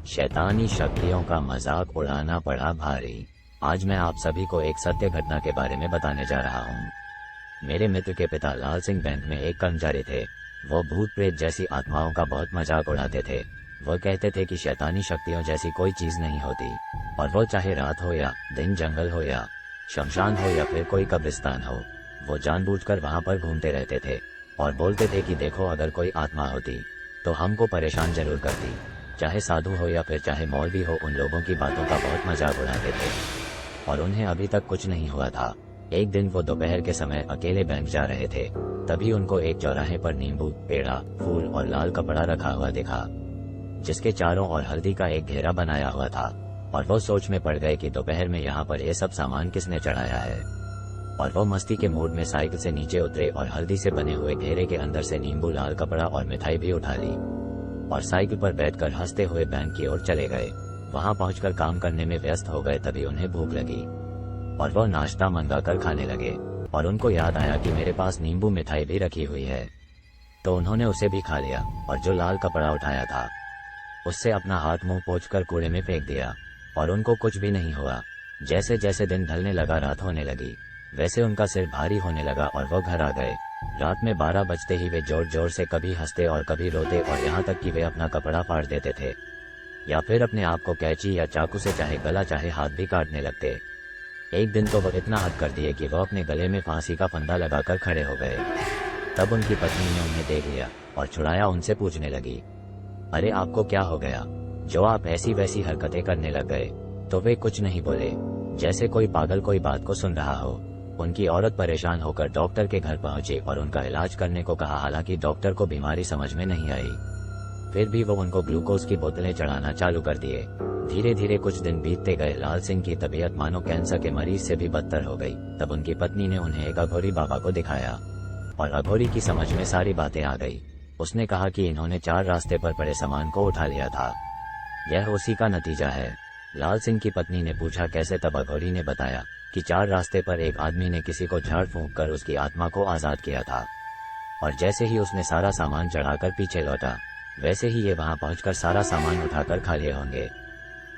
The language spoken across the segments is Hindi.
शैतानी शक्तियों का मजाक उड़ाना पड़ा भारी। आज मैं आप सभी को एक सत्य घटना के बारे में बताने जा रहा हूँ। मेरे मित्र के पिता लाल सिंह बैंक में एक कर्मचारी थे। वो भूत प्रेत जैसी आत्माओं का बहुत मजाक उड़ाते थे। वो कहते थे कि शैतानी शक्तियों जैसी कोई चीज नहीं होती, और वो चाहे रात हो या दिन, जंगल हो या शमशान हो या फिर कोई कब्रिस्तान हो, वो जानबूझकर वहां पर घूमते रहते थे और बोलते थे कि देखो, अगर कोई आत्मा होती तो हमको परेशान जरूर करती। चाहे साधु हो या फिर चाहे मौलवी हो, उन लोगों की बातों का बहुत मजाक उड़ाते थे और उन्हें अभी तक कुछ नहीं हुआ था। एक दिन वो दोपहर के समय अकेले बैंक जा रहे थे। तभी उनको एक चौराहे पर नींबू, पेड़ा, फूल और लाल कपड़ा रखा हुआ दिखा, जिसके चारों ओर हल्दी का एक घेरा बनाया हुआ था। और वो सोच में पड़ गए कि दोपहर में यहाँ पर ये सब सामान किसने चढ़ाया है। और वो मस्ती के मूड में साइकिल से नीचे उतरे और हल्दी से बने हुए घेरे के अंदर से नींबू, लाल कपड़ा और मिठाई भी उठा ली और साइकिल पर बैठकर हंसते हुए बैंक की ओर चले गए। वहां पहुंचकर काम करने में व्यस्त हो गए। तभी उन्हें भूख लगी और वो नाश्ता मंगाकर खाने लगे और उनको याद आया कि मेरे पास नींबू मिठाई भी रखी हुई है। तो उन्होंने उसे भी खा लिया और जो लाल कपड़ा उठाया था उससे अपना हाथ मुंह पोंछकर कूड़े में फेंक दिया और उनको कुछ भी नहीं हुआ। जैसे जैसे दिन ढलने लगा, रात होने लगी, वैसे उनका सिर भारी होने लगा और वो घर आ गए। रात में 12 बजते ही वे जोर जोर से कभी हंसते और कभी रोते, और यहाँ तक कि वे अपना कपड़ा फाड़ देते थे या फिर अपने आप को कैंची या चाकू से चाहे गला चाहे हाथ भी काटने लगते। एक दिन तो वो इतना हद कर दिए कि वो अपने गले में फांसी का फंदा लगाकर खड़े हो गए। तब उनकी पत्नी ने उन्हें देख लिया और छुड़ाया। उनसे पूछने लगी, अरे आपको क्या हो गया जो आप ऐसी वैसी हरकतें करने लग गए? तो वे कुछ नहीं बोले, जैसे कोई पागल कोई बात को सुन रहा हो। उनकी औरत परेशान होकर डॉक्टर के घर पहुंची और उनका इलाज करने को कहा। हालांकि डॉक्टर को बीमारी समझ में नहीं आई, फिर भी वो उनको ग्लूकोज की बोतलें चढ़ाना चालू कर दिए। धीरे धीरे कुछ दिन बीतते गए। लाल सिंह की तबीयत मानो कैंसर के मरीज से भी बदतर हो गई। तब उनकी पत्नी ने उन्हें एक अघोरी बाबा को दिखाया और अघोरी की समझ में सारी बातें आ गई। उसने कहा कि इन्होंने 4 रास्ते पर पड़े सामान को उठा लिया था, यह उसी का नतीजा है। लाल सिंह की पत्नी ने पूछा, कैसे? तब अघोरी ने बताया कि 4 रास्ते पर एक आदमी ने किसी को झाड़ फूंक कर उसकी आत्मा को आजाद किया था, और जैसे ही उसने सारा सामान चढ़ाकर पीछे लौटा, वैसे ही ये वहां पहुंचकर सारा सामान उठाकर खा लिए होंगे।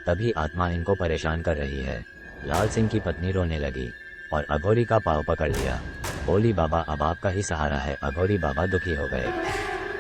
तभी आत्मा इनको परेशान कर रही है। लाल सिंह की पत्नी रोने लगी और अघोरी का पांव पकड़ लिया। बोली, बाबा अब आपका ही सहारा है। अघोरी बाबा दुखी हो गए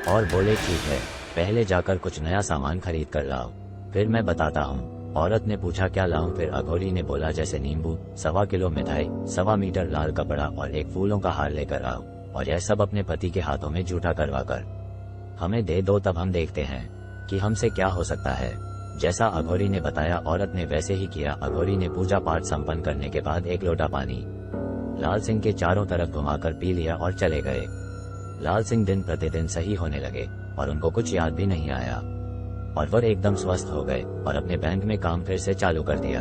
और बोले, ठीक है, पहले जाकर कुछ नया सामान खरीद कर लाओ, फिर मैं बताता हूँ। औरत ने पूछा, क्या लाऊं? फिर अघोरी ने बोला, जैसे नींबू, 1.25 किलो मिठाई, 1.25 मीटर लाल कपड़ा और एक फूलों का हार लेकर आओ, और यह सब अपने पति के हाथों में जूठा करवाकर हमें दे दो, तब हम देखते हैं कि हमसे क्या हो सकता है। जैसा अघोरी ने बताया, औरत ने वैसे ही किया। अघोरी ने पूजा पाठ संपन्न करने के बाद 1 लोटा पानी लाल सिंह के चारों तरफ घुमाकर पी लिया और चले गए। लाल सिंह दिन प्रतिदिन सही होने लगे और उनको कुछ याद भी नहीं आया, और वो एकदम स्वस्थ हो गए और अपने बैंक में काम फिर से चालू कर दिया।